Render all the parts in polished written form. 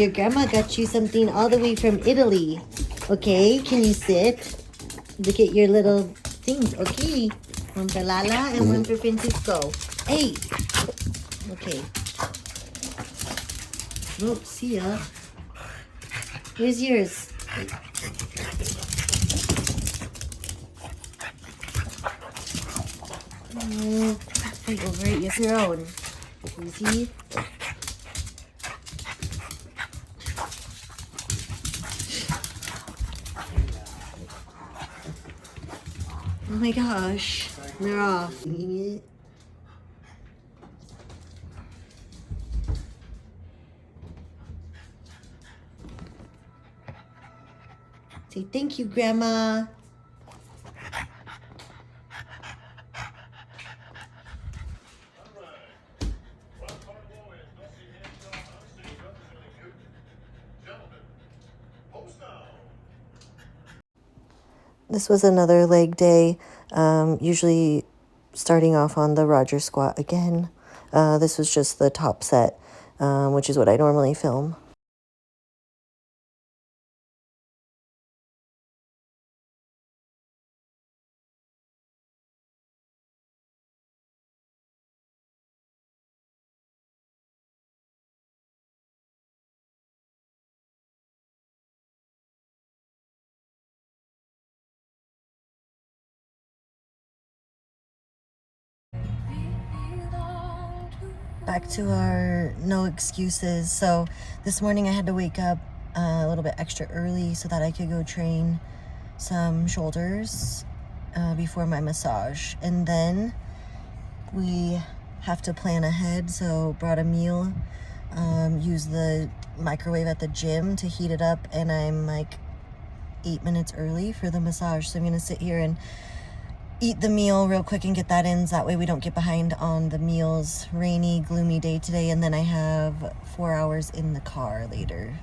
Your grandma got you something all the way from Italy. Okay, can you sit? Look at your little things. Okay, one for Lala and one for Francisco. Hey! Okay. Oh, see ya. Here's yours. Fight over it. You have your own. Easy. Oh my gosh. They're off. Say thank you, Grandma. This was another leg day, usually starting off on the Roger squat again. This was just the top set, which is what I normally film. Back to our no excuses. So this morning I had to wake up a little bit extra early so that I could go train some shoulders before my massage. And then we have to plan ahead, so brought a meal, use the microwave at the gym to heat it up, and I'm like 8 minutes early for the massage. So I'm gonna sit here and eat the meal real quick and get that in, so that way we don't get behind on the meals. Rainy, gloomy day today, and then I have 4 hours in the car later.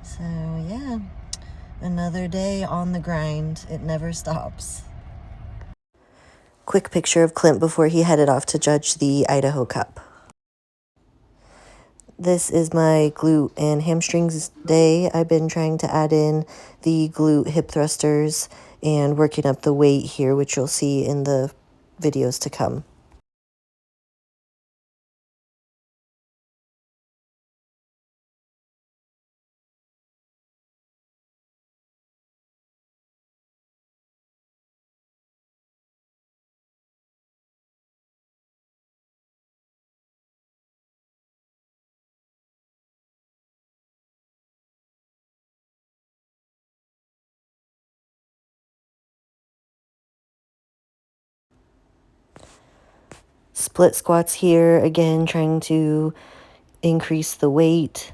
So yeah, another day on the grind. It never stops. Quick picture of Clint before he headed off to judge the Idaho Cup. This is my glute and hamstrings day. I've been trying to add in the glute hip thrusters and working up the weight here, which you'll see in the videos to come. Split squats here, again, trying to increase the weight.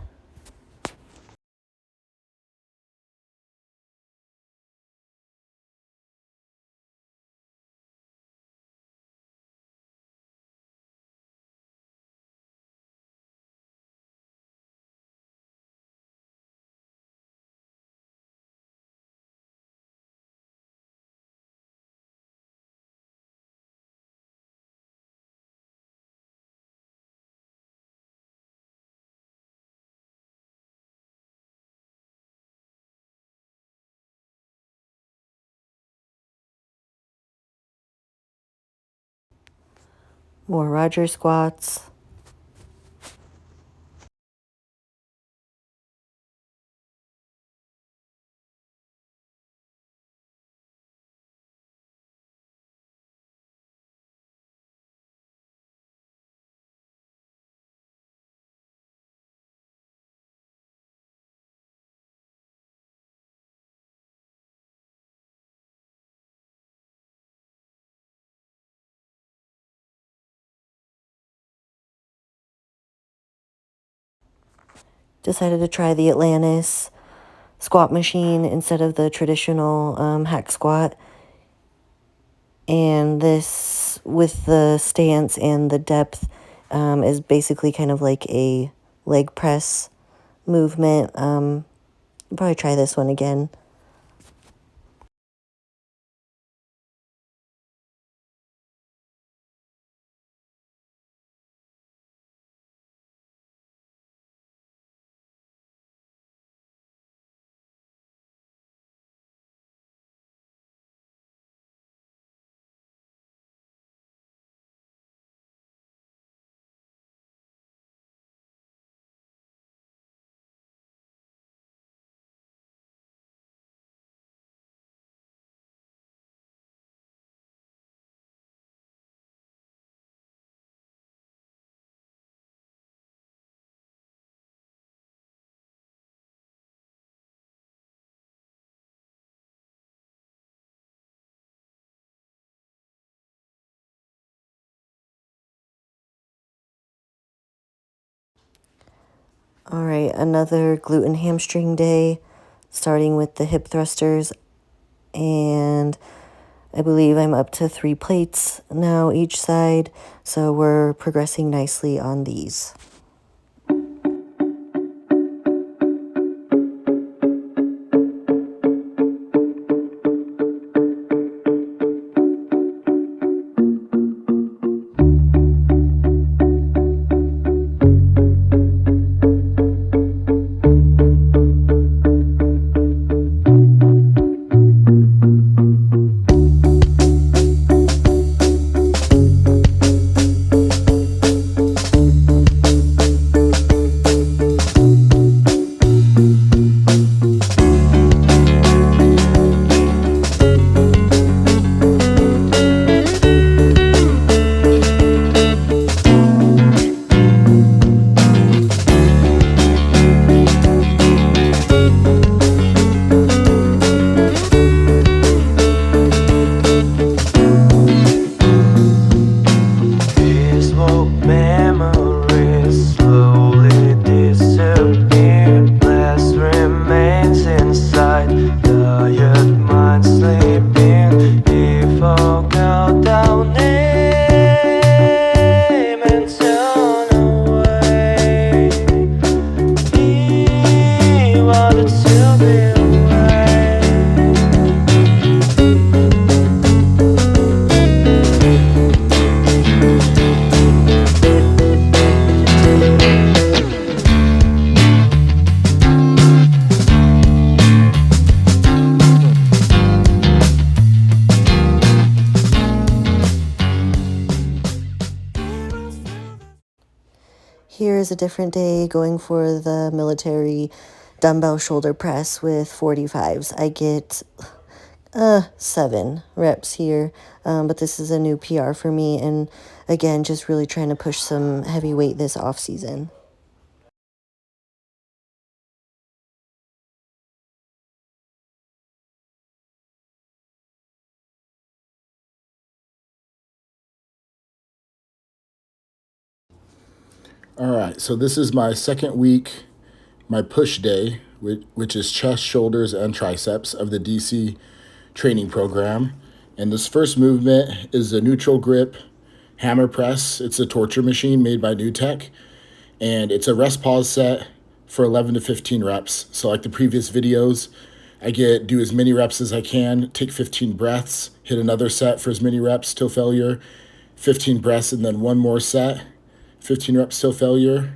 More Roger squats. Decided to try the Atlantis squat machine instead of the traditional hack squat. And this, with the stance and the depth, is basically kind of like a leg press movement. I'll probably try this one again. All right, another glute and hamstring day, starting with the hip thrusters, and I believe I'm up to 3 plates now each side, so we're progressing nicely on these. Here is a different day going for the military dumbbell shoulder press with 45s. I get 7 reps here, but this is a new PR for me, and again, just really trying to push some heavy weight this off season. All right, so this is my second week, my push day, which is chest, shoulders, and triceps of the DC training program. And this first movement is a neutral grip hammer press. It's a torture machine made by NewTek, and it's a rest pause set for 11 to 15 reps. So like the previous videos, I do as many reps as I can, take 15 breaths, hit another set for as many reps till failure, 15 breaths, and then one more set, 15 reps till failure,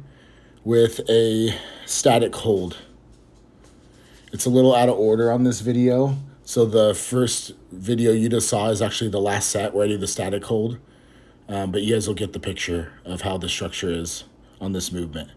with a static hold. It's a little out of order on this video. So the first video you just saw is actually the last set where I do the static hold. But you guys will get the picture of how the structure is on this movement.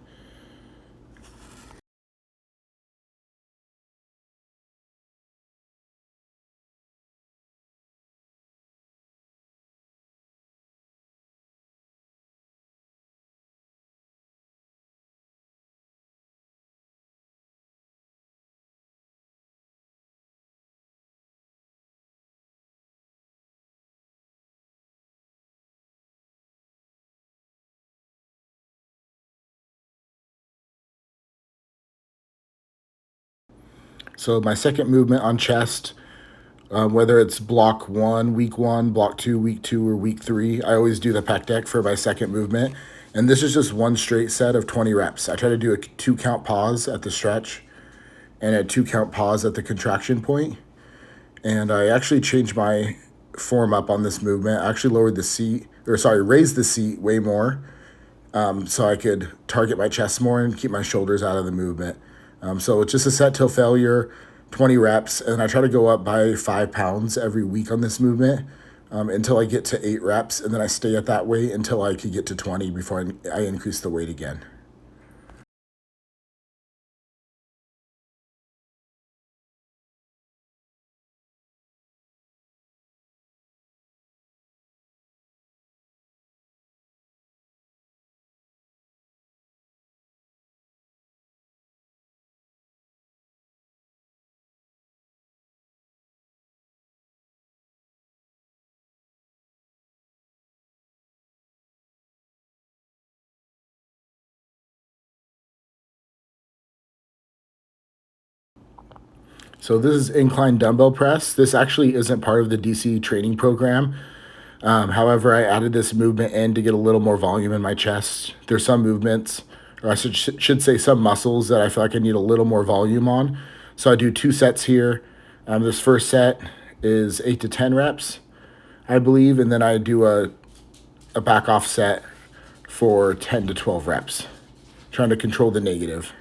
So my second movement on chest, whether it's block 1, week 1, block 2, week 2, or week 3, I always do the pec deck for my second movement. And this is just one straight set of 20 reps. I try to do a 2-count pause at the stretch and a 2-count pause at the contraction point. And I actually changed my form up on this movement. I actually raised the seat way more, so I could target my chest more and keep my shoulders out of the movement. So it's just a set till failure, 20 reps, and I try to go up by 5 pounds every week on this movement until I get to 8 reps, and then I stay at that weight until I could get to 20 before I increase the weight again. So this is incline dumbbell press. This actually isn't part of the DC training program. However, I added this movement in to get a little more volume in my chest. There's some movements, or I should say some muscles that I feel like I need a little more volume on. So I do 2 sets here. This first set is 8 to 10 reps, I believe, and then I do a back off set for 10 to 12 reps, trying to control the negative.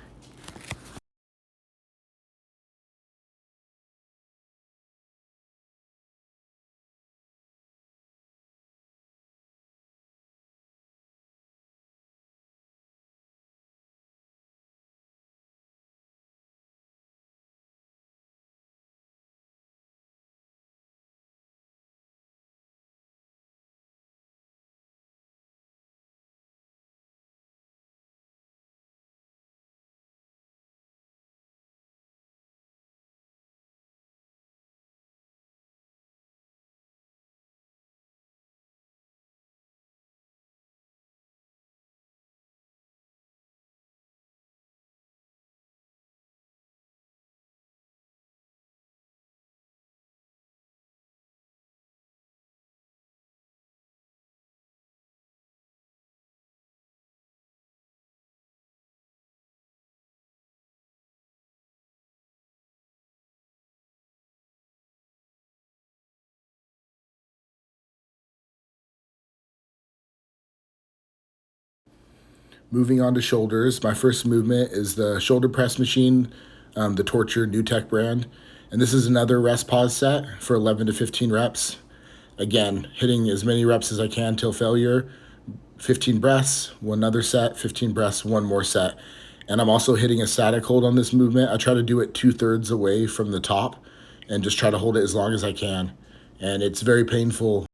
Moving on to shoulders, my first movement is the shoulder press machine, the Torture New Tech brand. And this is another rest pause set for 11 to 15 reps. Again, hitting as many reps as I can till failure. 15 breaths, one other set, 15 breaths, one more set. And I'm also hitting a static hold on this movement. I try to do it 2/3 away from the top and just try to hold it as long as I can. And it's very painful.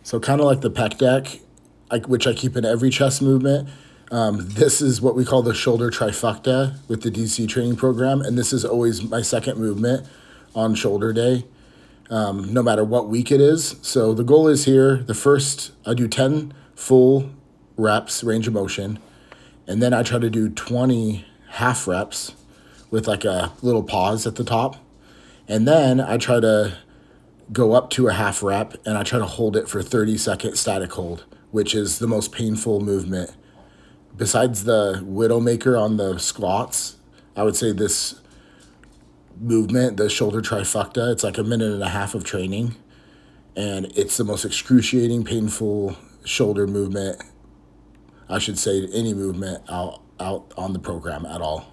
So kind of like the pec deck, which I keep in every chest movement. This is what we call the shoulder trifecta with the DC training program, and this is always my second movement on shoulder day, no matter what week it is. So the goal is here: the first I do 10 full reps range of motion, and then I try to do 20 half reps with like a little pause at the top, and then I try to go up to a half rep and I try to hold it for 30-second static hold, which is the most painful movement. Besides the Widowmaker on the squats, I would say this movement, the shoulder trifecta, it's like a minute and a half of training. And it's the most excruciating, painful shoulder movement, I should say, any movement out on the program at all.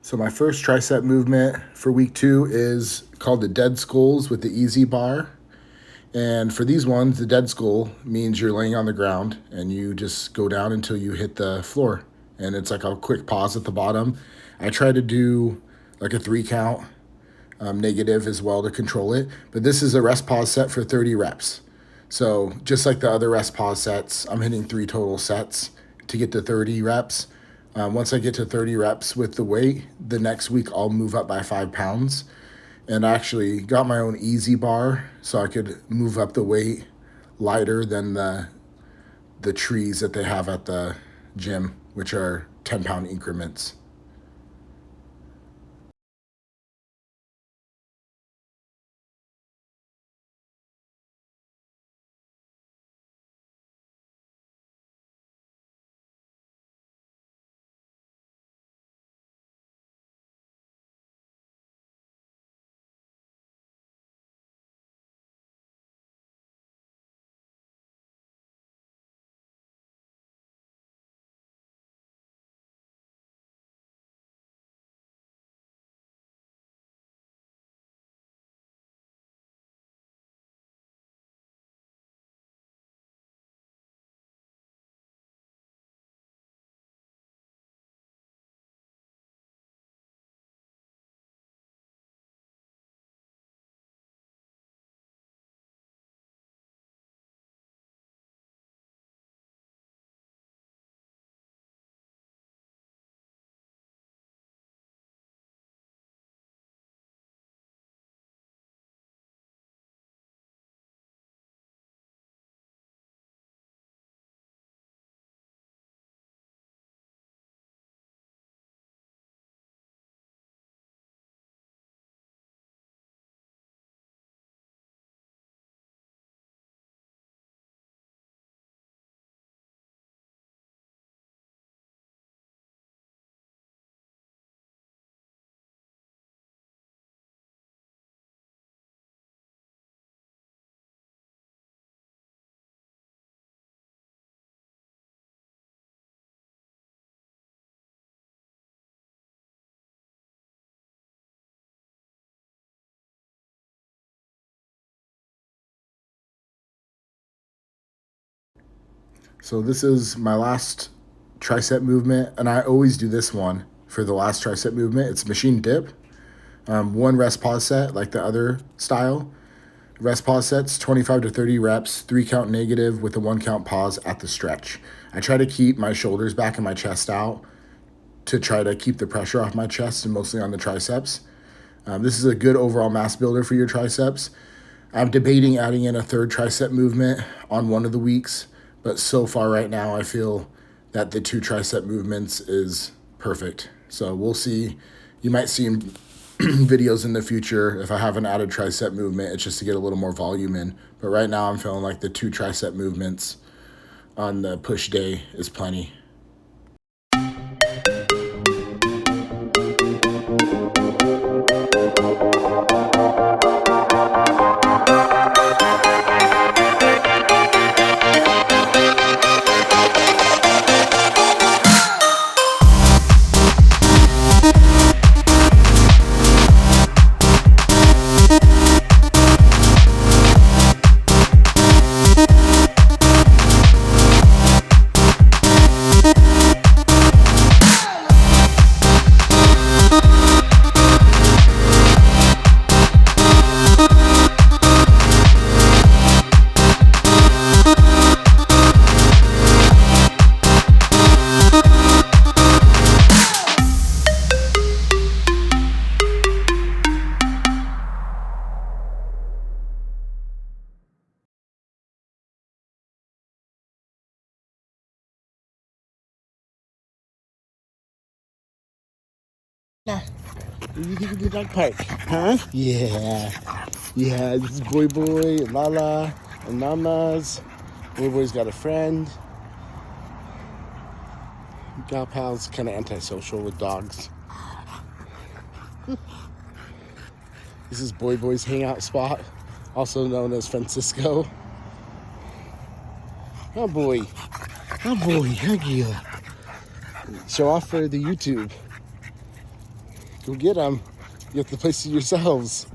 So my first tricep movement for week 2 is called the dead skulls with the easy bar. And for these ones, the dead skull means you're laying on the ground and you just go down until you hit the floor. And it's like a quick pause at the bottom. I try to do like a 3 count negative as well to control it. But this is a rest pause set for 30 reps. So just like the other rest pause sets, I'm hitting 3 total sets to get to 30 reps. Once I get to 30 reps with the weight, the next week I'll move up by 5 pounds. And I actually got my own easy bar so I could move up the weight lighter than the trees that they have at the gym, which are 10-pound increments. So this is my last tricep movement, and I always do this one for the last tricep movement. It's machine dip. One rest pause set like the other style. Rest pause sets, 25 to 30 reps, 3 count negative with a 1 count pause at the stretch. I try to keep my shoulders back and my chest out to try to keep the pressure off my chest and mostly on the triceps. This is a good overall mass builder for your triceps. I'm debating adding in a third tricep movement on one of the weeks, but so far right now I feel that the 2 tricep movements is perfect. So we'll see. You might see videos in the future if I have an added tricep movement. It's just to get a little more volume in. But right now I'm feeling like the 2 tricep movements on the push day is plenty. Yeah. What do you think of the dog park? Huh? Yeah. Yeah, this is Boy Boy, and Lala, and Mamas. Boy Boy's got a friend. Gal Pal's kind of antisocial with dogs. This is Boy Boy's hangout spot, also known as Francisco. Oh boy. Oh boy, hug you. Show off for the YouTube. Go get them. You have the place to yourselves.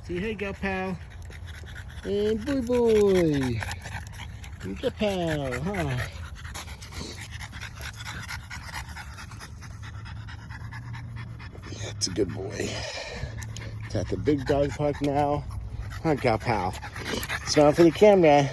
Say hey, Gal Pal. And boy boy. Gal Pal, huh? That's a good boy. It's at the big dog park now. Huh, Gal Pal? Smile for the camera.